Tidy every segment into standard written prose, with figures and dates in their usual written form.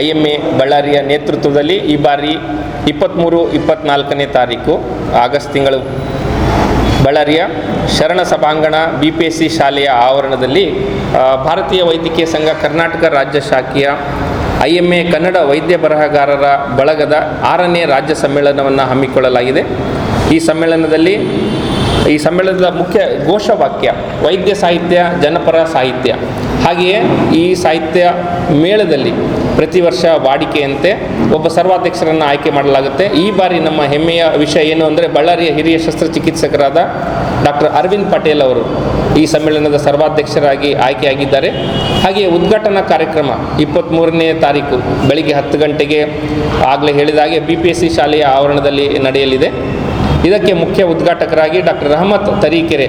IMA ಬಳ್ಳಾರಿಯ ನೇತೃತ್ವದಲ್ಲಿ ಈ ಬಾರಿ 23-24ನೇ ತಾರೀಕು ಆಗಸ್ಟ್ ತಿಂಗಳು ಬಳ್ಳಾರಿಯ ಶರಣ ಸಭಾಂಗಣ BPSC ಶಾಲೆಯ ಆವರಣದಲ್ಲಿ ಭಾರತೀಯ ವೈದ್ಯಕೀಯ ಸಂಘ ಕರ್ನಾಟಕ ರಾಜ್ಯ ಶಾಖೆಯ IMA ಕನ್ನಡ ವೈದ್ಯ ಬರಹಗಾರರ ಬಳಗದ 6ನೇ ರಾಜ್ಯ ಸಮ್ಮೇಳನವನ್ನು ಹಮ್ಮಿಕೊಳ್ಳಲಾಗಿದೆ. ಈ ಸಮ್ಮೇಳನದ ಮುಖ್ಯ ಘೋಷವಾಕ್ಯ ವೈದ್ಯ ಸಾಹಿತ್ಯ ಜನಪರ ಸಾಹಿತ್ಯ. ಹಾಗೆಯೇ ಈ ಸಾಹಿತ್ಯ ಮೇಳದಲ್ಲಿ ಪ್ರತಿ ವರ್ಷ ವಾಡಿಕೆಯಂತೆ ಒಬ್ಬ ಸರ್ವಾಧ್ಯಕ್ಷರನ್ನು ಆಯ್ಕೆ ಮಾಡಲಾಗುತ್ತೆ. ಈ ಬಾರಿ ನಮ್ಮ ಹೆಮ್ಮೆಯ ವಿಷಯ ಏನು ಅಂದರೆ ಬಳ್ಳಾರಿಯ ಹಿರಿಯ ಶಸ್ತ್ರಚಿಕಿತ್ಸಕರಾದ ಡಾಕ್ಟರ್ ಅರವಿಂದ್ ಪಟೇಲ್ ಅವರು ಈ ಸಮ್ಮೇಳನದ ಸರ್ವಾಧ್ಯಕ್ಷರಾಗಿ ಆಯ್ಕೆಯಾಗಿದ್ದಾರೆ. ಹಾಗೆಯೇ ಉದ್ಘಾಟನಾ ಕಾರ್ಯಕ್ರಮ 23ನೇ ತಾರೀಕು ಬೆಳಿಗ್ಗೆ 10 ಗಂಟೆಗೆ ಆಗಲೇ ಹೇಳಿದ ಹಾಗೆ BPSC ಶಾಲೆಯ ಆವರಣದಲ್ಲಿ ನಡೆಯಲಿದೆ. ಇದಕ್ಕೆ ಮುಖ್ಯ ಉದ್ಘಾಟಕರಾಗಿ ಡಾಕ್ಟರ್ ರಹಮತ್ ತರೀಕೆರೆ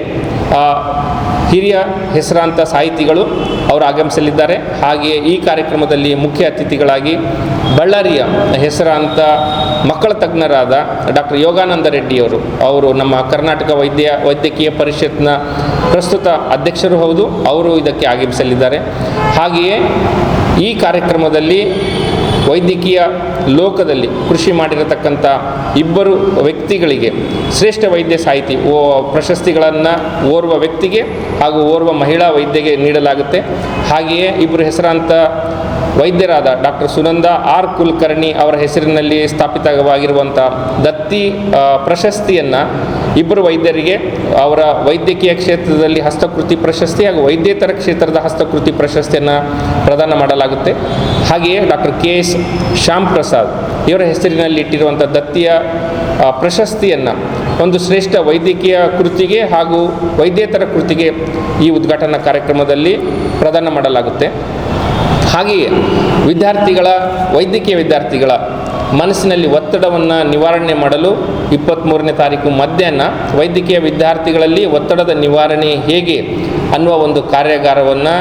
ಹಿರಿಯ ಹೆಸರಾಂತ ಸಾಹಿತಿಗಳು ಅವರು ಆಗಮಿಸಲಿದ್ದಾರೆ. ಹಾಗೆಯೇ ಈ ಕಾರ್ಯಕ್ರಮದಲ್ಲಿ ಮುಖ್ಯ ಅತಿಥಿಗಳಾಗಿ ಬಳ್ಳಾರಿಯ ಹೆಸರಾಂತ ಮಕ್ಕಳ ತಜ್ಞರಾದ ಡಾಕ್ಟರ್ ಯೋಗಾನಂದ ರೆಡ್ಡಿಯವರು, ಅವರು ನಮ್ಮ ಕರ್ನಾಟಕ ವೈದ್ಯಕೀಯ ಪರಿಷತ್ನ ಪ್ರಸ್ತುತ ಅಧ್ಯಕ್ಷರು ಹೌದು, ಅವರು ಇದಕ್ಕೆ ಆಗಮಿಸಲಿದ್ದಾರೆ. ಹಾಗೆಯೇ ಈ ಕಾರ್ಯಕ್ರಮದಲ್ಲಿ ವೈದ್ಯಕೀಯ ಲೋಕದಲ್ಲಿ ಕೃಷಿ ಮಾಡಿರತಕ್ಕಂಥ 2 ವ್ಯಕ್ತಿಗಳಿಗೆ ಶ್ರೇಷ್ಠ ವೈದ್ಯ ಸಾಹಿತಿ ಪ್ರಶಸ್ತಿಗಳನ್ನು ಓರ್ವ ವ್ಯಕ್ತಿಗೆ ಹಾಗೂ ಓರ್ವ ಮಹಿಳಾ ವೈದ್ಯಗೆ ನೀಡಲಾಗುತ್ತೆ. ಹಾಗೆಯೇ 2 ಹೆಸರಾಂತ ವೈದ್ಯರಾದ ಡಾಕ್ಟರ್ ಸುನಂದ ಆರ್ ಕುಲಕರ್ಣಿ ಅವರ ಹೆಸರಿನಲ್ಲಿ ಸ್ಥಾಪಿತವಾಗಿರುವಂಥ ದತ್ತಿ ಪ್ರಶಸ್ತಿಯನ್ನು 2 ವೈದ್ಯರಿಗೆ ಅವರ ವೈದ್ಯಕೀಯ ಕ್ಷೇತ್ರದಲ್ಲಿ ಹಸ್ತಕೃತಿ ಪ್ರಶಸ್ತಿ ಹಾಗೂ ವೈದ್ಯೇತರ ಕ್ಷೇತ್ರದ ಹಸ್ತಕೃತಿ ಪ್ರಶಸ್ತಿಯನ್ನು ಪ್ರದಾನ ಮಾಡಲಾಗುತ್ತೆ. ಹಾಗೆಯೇ ಡಾಕ್ಟರ್ KS ಶ್ಯಾಮ್ ಪ್ರಸಾದ್ ಇವರ ಹೆಸರಿನಲ್ಲಿ ಇಟ್ಟಿರುವಂಥ ದತ್ತಿಯ ಪ್ರಶಸ್ತಿಯನ್ನು ಒಂದು ಶ್ರೇಷ್ಠ ವೈದ್ಯಕೀಯ ಕೃತಿಗೆ ಹಾಗೂ ವೈದ್ಯೇತರ ಕೃತಿಗೆ ಈ ಉದ್ಘಾಟನಾ ಕಾರ್ಯಕ್ರಮದಲ್ಲಿ ಪ್ರದಾನ ಮಾಡಲಾಗುತ್ತೆ. ಹಾಗೆಯೇ ವೈದ್ಯಕೀಯ ವಿದ್ಯಾರ್ಥಿಗಳ ಮನಸ್ಸಿನಲ್ಲಿ ಒತ್ತಡವನ್ನು ನಿವಾರಣೆ ಮಾಡಲು 23ನೇ ತಾರೀಕು ಮಧ್ಯಾಹ್ನ ವೈದ್ಯಕೀಯ ವಿದ್ಯಾರ್ಥಿಗಳಲ್ಲಿ ಒತ್ತಡದ ನಿವಾರಣೆ ಹೇಗೆ ಅನ್ನುವ ಒಂದು ಕಾರ್ಯಾಗಾರವನ್ನು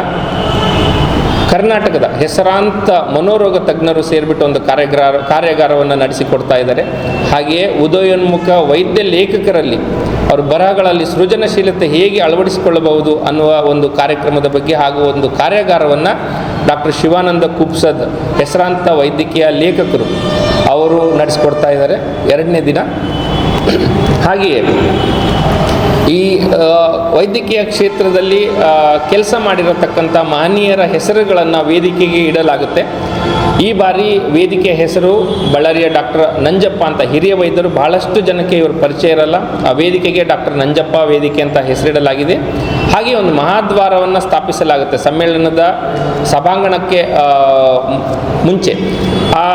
ಕರ್ನಾಟಕದ ಹೆಸರಾಂತ ಮನೋರೋಗ ತಜ್ಞರು ಸೇರಿಬಿಟ್ಟು ಒಂದು ಕಾರ್ಯಾಗಾರವನ್ನು ನಡೆಸಿಕೊಡ್ತಾ ಇದ್ದಾರೆ. ಹಾಗೆಯೇ ಉದಯೋನ್ಮುಖ ವೈದ್ಯ ಲೇಖಕರಲ್ಲಿ ಅವ್ರ ಬರಹಗಳಲ್ಲಿ ಸೃಜನಶೀಲತೆ ಹೇಗೆ ಅಳವಡಿಸಿಕೊಳ್ಳಬಹುದು ಅನ್ನುವ ಒಂದು ಕಾರ್ಯಕ್ರಮದ ಬಗ್ಗೆ ಹಾಗೂ ಒಂದು ಕಾರ್ಯಾಗಾರವನ್ನು ಡಾಕ್ಟರ್ ಶಿವಾನಂದ ಕುಪ್ಸದ್ ಹೆಸರಾಂತ ವೈದ್ಯಕೀಯ ಲೇಖಕರು ಅವರು ನಡೆಸಿಕೊಡ್ತಾ ಇದ್ದಾರೆ 2ನೇ ದಿನ. ಹಾಗೆಯೇ ಈ ವೈದ್ಯಕೀಯ ಕ್ಷೇತ್ರದಲ್ಲಿ ಕೆಲಸ ಮಾಡಿರತಕ್ಕಂಥ ಮಹನೀಯರ ಹೆಸರುಗಳನ್ನು ವೇದಿಕೆಗೆ ಇಡಲಾಗುತ್ತೆ. ಈ ಬಾರಿ ವೇದಿಕೆಯ ಹೆಸರು ಬಳ್ಳಾರಿಯ ಡಾಕ್ಟರ್ ನಂಜಪ್ಪ ಅಂತ ಹಿರಿಯ ವೈದ್ಯರು, ಬಹಳಷ್ಟು ಜನಕ್ಕೆ ಇವರು ಪರಿಚಯ ಇರಲ್ಲ. ಆ ವೇದಿಕೆಗೆ ಡಾಕ್ಟರ್ ನಂಜಪ್ಪ ವೇದಿಕೆ ಅಂತ ಹೆಸರಿಡಲಾಗಿದೆ. ಹಾಗೆ ಒಂದು ಮಹಾದ್ವಾರವನ್ನು ಸ್ಥಾಪಿಸಲಾಗುತ್ತೆ ಸಮ್ಮೇಳನದ ಸಭಾಂಗಣಕ್ಕೆ ಮುಂಚೆ. ಆ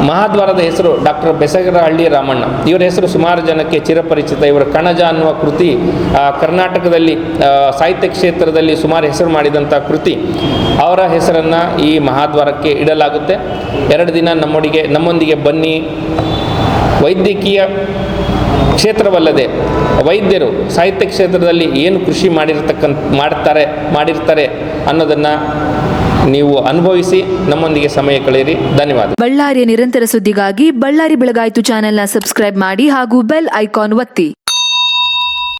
ಮಹಾದ್ವಾರದ ಹೆಸರು ಡಾಕ್ಟರ್ ಬೆಸಗರಹಳ್ಳಿ ರಾಮಣ್ಣ, ಇವರ ಹೆಸರು ಸುಮಾರು ಜನಕ್ಕೆ ಚಿರಪರಿಚಿತ. ಇವರ ಕಣಜ ಅನ್ನುವ ಕೃತಿ ಕರ್ನಾಟಕದಲ್ಲಿ ಸಾಹಿತ್ಯ ಕ್ಷೇತ್ರದಲ್ಲಿ ಸುಮಾರು ಹೆಸರು ಮಾಡಿದಂಥ ಕೃತಿ, ಅವರ ಹೆಸರನ್ನು ಈ ಮಹಾದ್ವಾರಕ್ಕೆ ಇಡಲಾಗುತ್ತೆ. 2 ದಿನ ನಮ್ಮೊಂದಿಗೆ ಬನ್ನಿ. ವೈದ್ಯಕೀಯ ಕ್ಷೇತ್ರವಲ್ಲದೆ ವೈದ್ಯರು ಸಾಹಿತ್ಯ ಕ್ಷೇತ್ರದಲ್ಲಿ ಏನು ಕೃಷಿ ಮಾಡಿರ್ತಾರೆ ಅನ್ನೋದನ್ನು ನೀವು ಅನುಭವಿಸಿ ನಮ್ಮೊಂದಿಗೆ ಸಮಯ ಕಳೆಯಿರಿ. ಧನ್ಯವಾದ. ಬಳ್ಳಾರಿಯ ನಿರಂತರ ಸುದ್ದಿಗಾಗಿ ಬಳ್ಳಾರಿ ಬೆಳಗಾಯಿತು ಚಾನೆಲ್ನ ಸಬ್ಸ್ಕ್ರೈಬ್ ಮಾಡಿ ಹಾಗೂ ಬೆಲ್ ಐಕಾನ್ ಒತ್ತಿ.